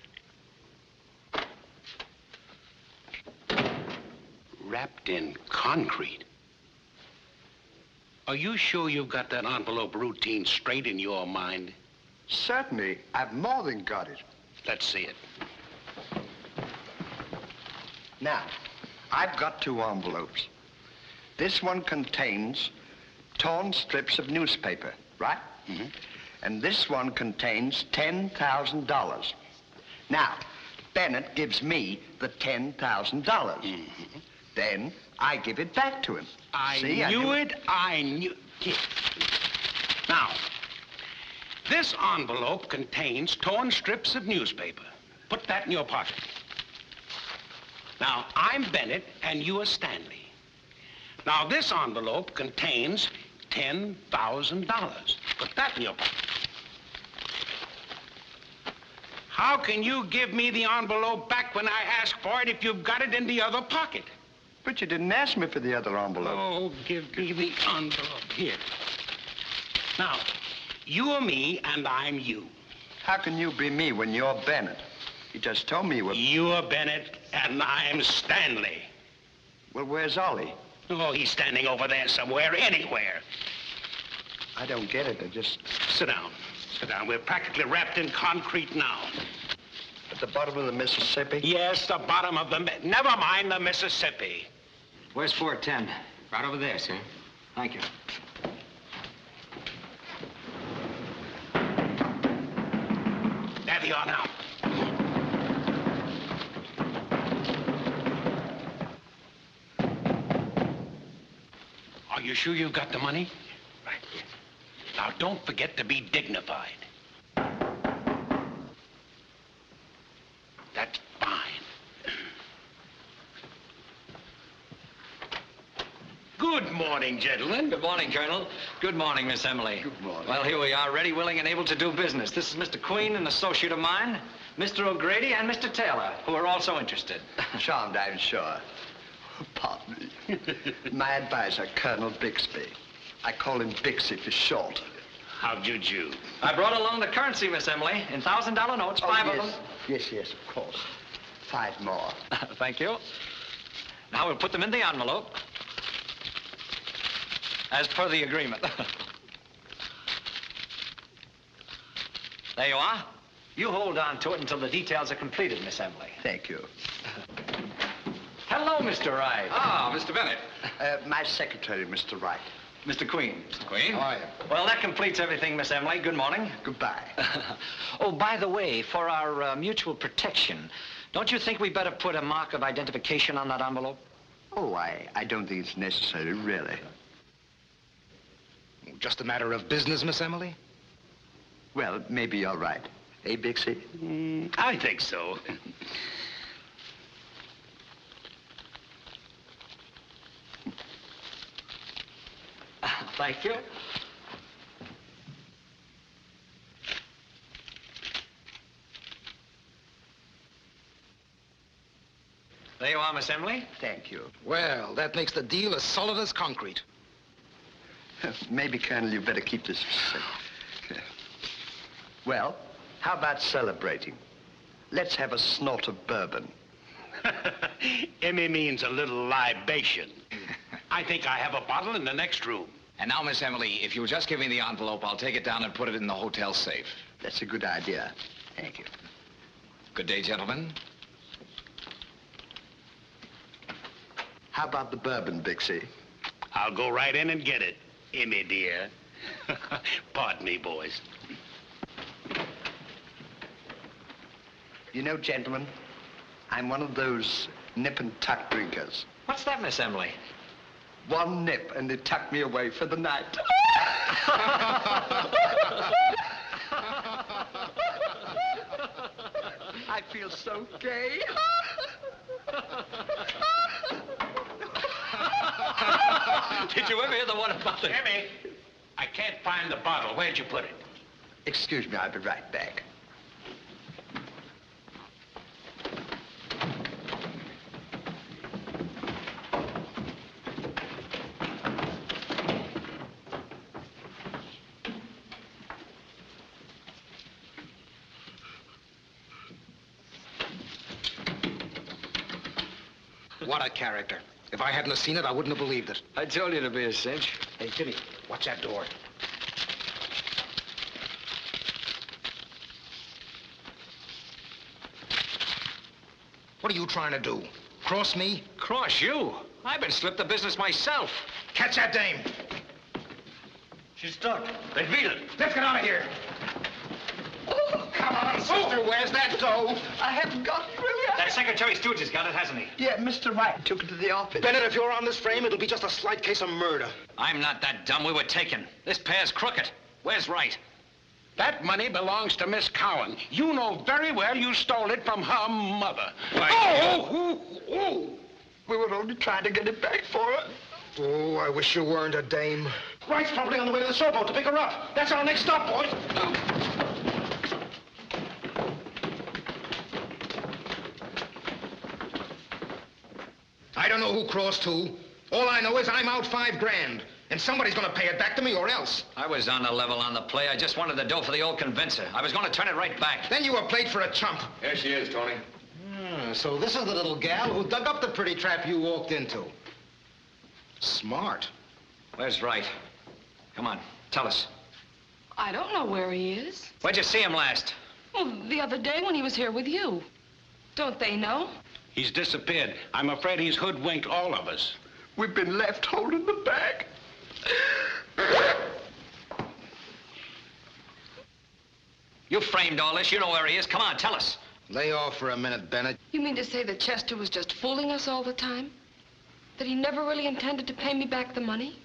Wrapped in concrete? Are you sure you've got that envelope routine straight in your mind? Certainly. I've more than got it. Let's see it. Now, I've got 2 envelopes. This one contains torn strips of newspaper, right? Mm-hmm. And this one contains $10,000. Now, Bennett gives me the $10,000. Mm-hmm. Then I give it back to him. I knew it. Now, this envelope contains torn strips of newspaper. Put that in your pocket. Now, I'm Bennett, and you are Stanley. Now, this envelope contains $10,000. Put that in your pocket. How can you give me the envelope back when I ask for it if you've got it in the other pocket? But you didn't ask me for the other envelope. Oh, give me the envelope. Here. Now, You're me, and I'm you. How can you be me when you're Bennett? You just told me you were... You're Bennett, and I'm Stanley. Well, where's Ollie? Oh, he's standing over there somewhere, anywhere. I don't get it. I just... Sit down. Sit down. We're practically wrapped in concrete now. At the bottom of the Mississippi? Yes, the bottom of the... Never mind the Mississippi. Where's 410? Right over there, sir. Thank you. There they are now. Are you sure you've got the money? Right, yes. Now, don't forget to be dignified. That's fine. Good morning, gentlemen. Good morning, Colonel. Good morning, Miss Emily. Good morning. Well, here we are, ready, willing, and able to do business. This is Mr. Queen, an associate of mine, Mr. O'Grady, and Mr. Taylor, who are also interested. Charmed, I'm sure. Pardon me. My advisor, Colonel Bixby. I call him Bixie for short. How'd you do? I brought along the currency, Miss Emily, in $1,000 notes, five of them. Yes, yes, of course. 5 more. Thank you. Now we'll put them in the envelope, as per the agreement. There you are. You hold on to it until the details are completed, Miss Emily. Thank you. Hello, Mr. Wright. Ah, Mr. Bennett. My secretary, Mr. Wright. Mr. Queen. Mr. Queen. How are you? Well, that completes everything, Miss Emily. Good morning. Goodbye. Oh, by the way, for our mutual protection, don't you think we better put a mark of identification on that envelope? Oh, I don't think it's necessary, really. Just a matter of business, Miss Emily? Well, maybe you're right. Eh, Bixie? I think so. Thank you. There you are, Miss Emily. Thank you. Well, that makes the deal as solid as concrete. Maybe, Colonel, you better keep this safe. Well, how about celebrating? Let's have a snort of bourbon. Emmy means a little libation. I think I have a bottle in the next room. And now, Miss Emily, if you'll just give me the envelope, I'll take it down and put it in the hotel safe. That's a good idea. Thank you. Good day, gentlemen. How about the bourbon, Bixie? I'll go right in and get it, Emmy dear. Pardon me, boys. You know, gentlemen, I'm one of those nip and tuck drinkers. What's that, Miss Emily? One nip and they tuck me away for the night. I feel so gay. Did you ever hear the one about the... Emmy, I can't find the bottle. Where'd you put it? Excuse me, I'll be right back. What a character. If I hadn't have seen it, I wouldn't have believed it. I told you to be a cinch. Hey, Jimmy, watch that door. What are you trying to do? Cross me? Cross you? I've been slipped the business myself. Catch that dame. She's stuck. Then beat it. Let's get out of here. Come on, sister. Where's that dough? I haven't got it, really. That Secretary Stooge has got it, hasn't he? Yeah, Mr. Wright took it to the office. Bennett, if you're on this frame, it'll be just a slight case of murder. I'm not that dumb. We were taken. This pair's crooked. Where's Wright? That money belongs to Miss Cowan. You know very well you stole it from her mother. Oh! We were only trying to get it back for her. Oh, I wish you weren't a dame. Wright's probably on the way to the sailboat to pick her up. That's our next stop, boys. I don't know who crossed who. All I know is I'm out $5 grand. And somebody's gonna pay it back to me or else. I was on the level on the play. I just wanted the dough for the old convincer. I was going to turn it right back. Then you were played for a chump. Here she is, Tony. So this is the little gal who dug up the pretty trap you walked into. Smart. Where's Wright? Come on, tell us. I don't know where he is. Where'd you see him last? Well, the other day when he was here with you. Don't they know? He's disappeared. I'm afraid he's hoodwinked all of us. We've been left holding the bag. You framed all this. You know where he is. Come on, tell us. Lay off for a minute, Bennett. You mean to say that Chester was just fooling us all the time? That he never really intended to pay me back the money?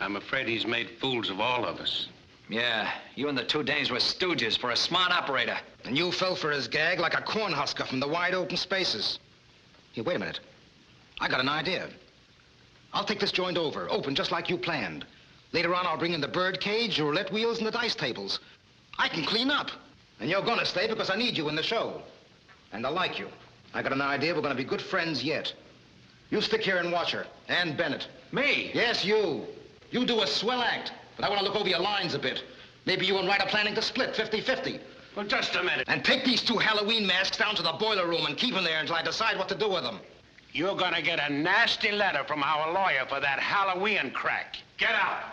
I'm afraid he's made fools of all of us. Yeah, you and the two dames were stooges for a smart operator. And you fell for his gag like a cornhusker from the wide open spaces. Here, wait a minute. I got an idea. I'll take this joint over, open just like you planned. Later on, I'll bring in the bird cage, the roulette wheels, and the dice tables. I can clean up. And you're gonna stay because I need you in the show. And I like you. I got an idea we're gonna be good friends yet. You stick here and watch her. And Bennett. Me? Yes, you. You do a swell act. But I want to look over your lines a bit. Maybe you and Wright are planning to split 50-50. Well, just a minute. And take these two Halloween masks down to the boiler room and keep them there until I decide what to do with them. You're gonna get a nasty letter from our lawyer for that Halloween crack. Get out.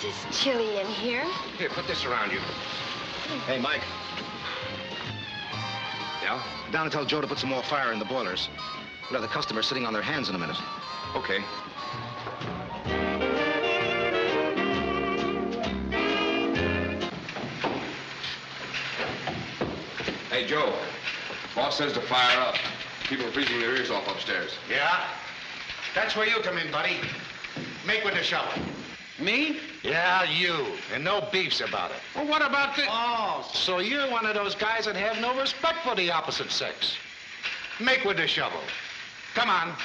It's chilly in here. Here, put this around you. Hey, Mike. Yeah? Down and tell Joe to put some more fire in the boilers. We'll have the customers sitting on their hands in a minute. Okay. Hey, Joe. Boss says to fire up. People are freezing their ears off upstairs. Yeah? That's where you come in, buddy. Make with the shovel. Me? Yeah, you. And no beefs about it. Well, what about the... Oh, so you're one of those guys that have no respect for the opposite sex. Make with the shovel. Come on.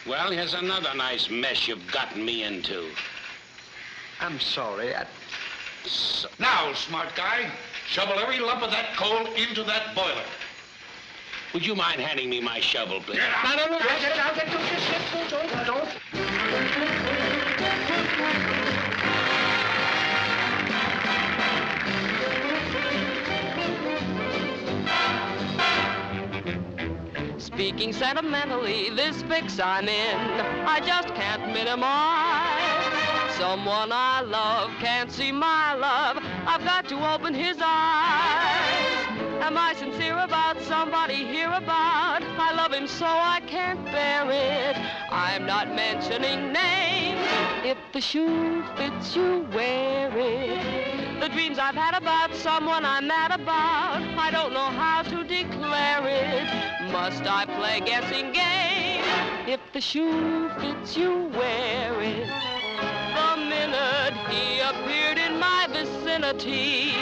Well, here's another nice mess you've gotten me into. I'm sorry. Now, smart guy, shovel every lump of that coal into that boiler. Would you mind handing me my shovel, please? Get out. No. I'll get to don't. Speaking sentimentally, this fix I'm in, I just can't minimize. Someone I love can't see my love. I've got to open his eyes. Am I sincere about somebody hereabout? I love him so I can't bear it. I'm not mentioning names. If the shoe fits you, wear it. The dreams I've had about someone I'm mad about, I don't know how to declare it. Must I play guessing game? If the shoe fits you, wear it. The minute he appeared in my vicinity,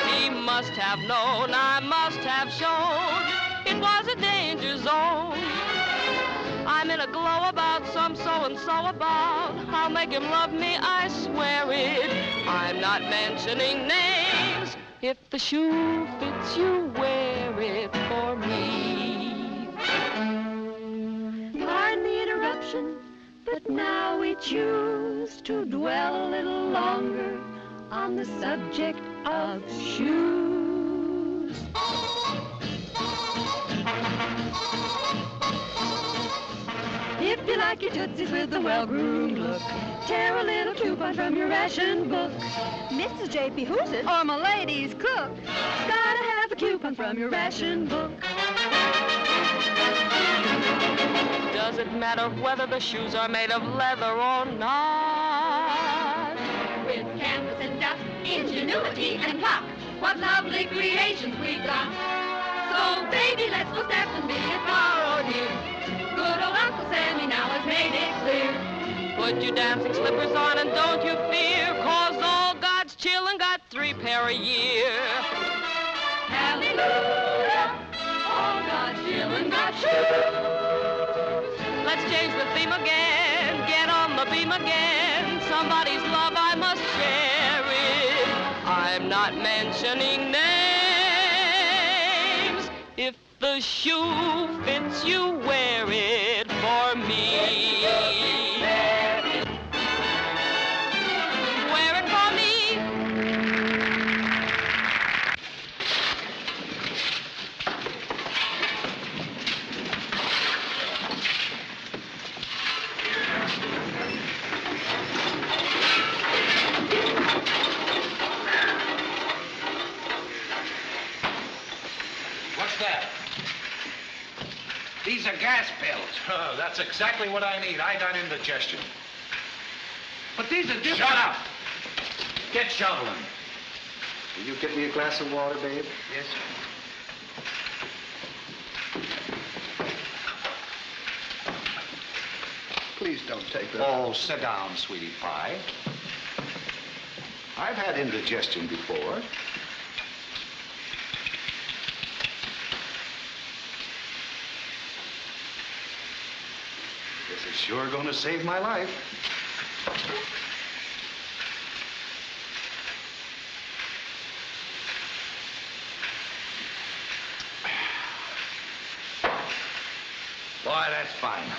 he must have known, I must have shown. It was a danger zone. I'm in a glow about some so-and-so about. I'll make him love me, I swear it. I'm not mentioning names. If the shoe fits you, wear it for me. Pardon the interruption, but now we choose to dwell a little longer on the subject of shoes. If you like your tootsies with a well-groomed look, tear a little coupon from your ration book. Mrs. J.P. Who's it? Or my lady's cook. Gotta have a coupon from your ration book. Does it matter whether the shoes are made of leather or not? With canvas and dust, ingenuity and pluck, what lovely creations we've got. So, baby, let's go step and be a car, oh dear. Good old Uncle Sammy now has made it clear. Put your dancing slippers on and don't you fear, 'cause all God's children got 3 pair a year. Hallelujah, all God's children got shoes. Let's change the theme again, get on the beam again. Somebody's love, I must share it. I'm not mentioning names. If the shoe fits you, wear it for me. Wear it for me. What's that? These are gas pills. Oh, that's exactly what I need. Iodine indigestion. But these are different. Shut up! Get shoveling. Will you get me a glass of water, babe? Yes, sir. Please don't take that. Oh, sit down, sweetie pie. I've had indigestion before. This is sure going to save my life. Boy, that's fine.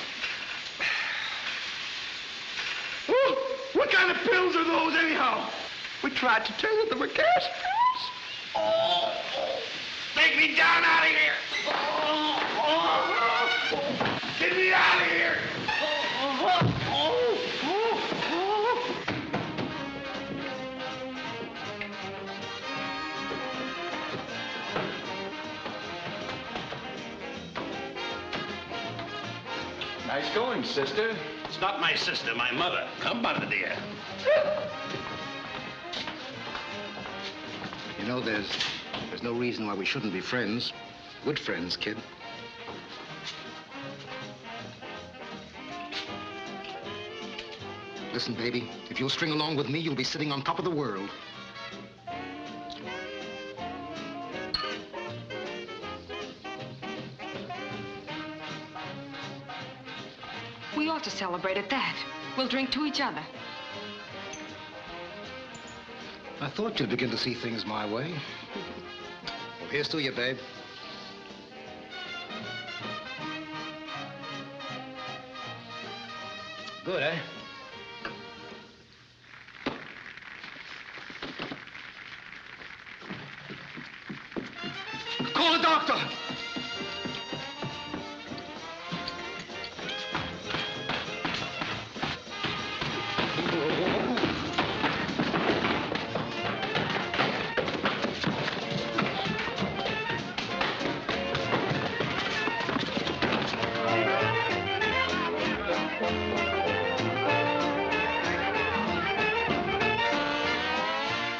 Ooh, what kind of pills are those, anyhow? We tried to tell you they were gas pills. Oh, take me down out of here. Get me out of here. Nice going, sister. It's not my sister, my mother. Come, mother dear. You know, there's no reason why we shouldn't be friends. Good friends, kid. Listen, baby, if you'll string along with me, you'll be sitting on top of the world. We ought to celebrate at that. We'll drink to each other. I thought you'd begin to see things my way. Well, here's to you, babe. Good, eh? Call the doctor.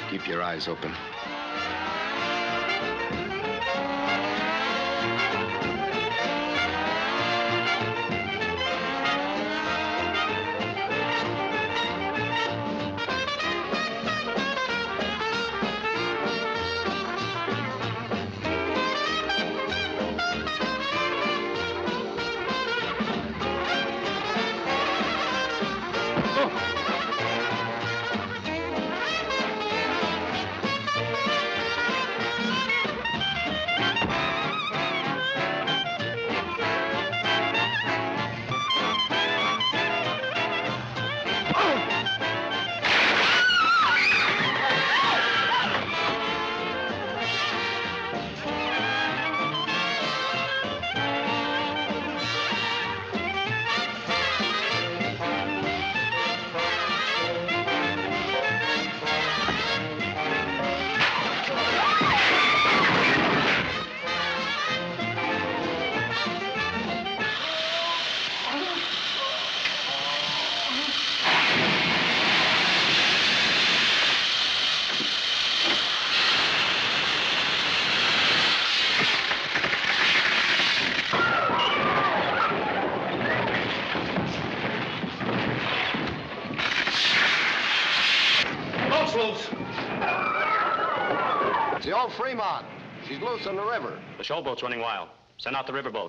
Keep your eyes open. Boat's loose. It's the old Fremont. She's loose in the river. The showboat's running wild. Send out the riverboat.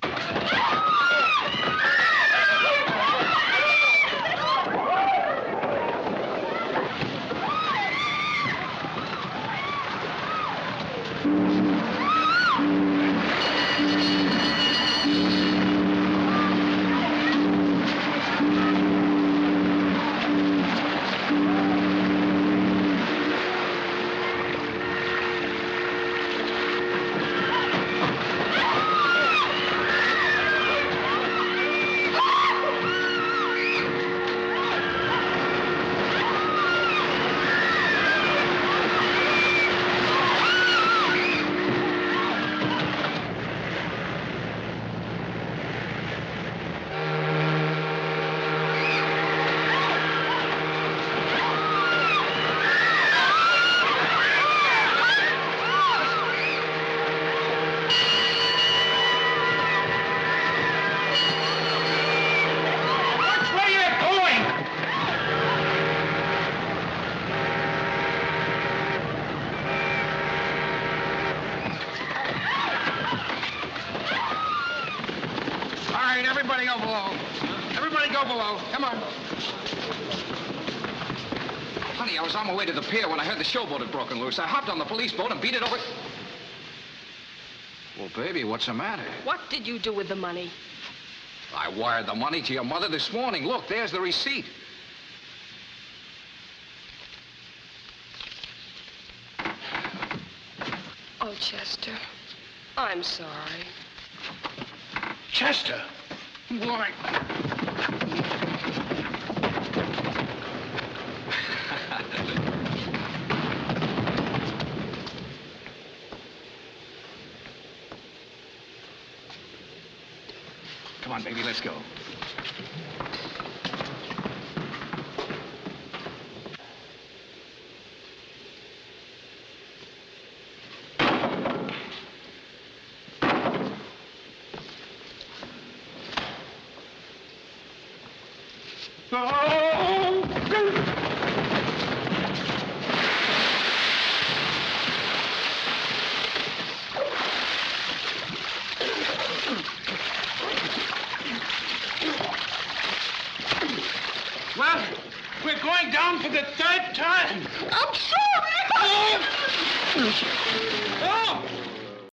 Everybody go below. Everybody go below. Come on. Honey, I was on my way to the pier when I heard the showboat had broken loose. I hopped on the police boat and beat it over. Well, baby, what's the matter? What did you do with the money? I wired the money to your mother this morning. Look, there's the receipt. Oh, Chester, I'm sorry. Chester. Why? Come on, baby, let's go. Well, we're going down for the third time. I'm sorry. Oh!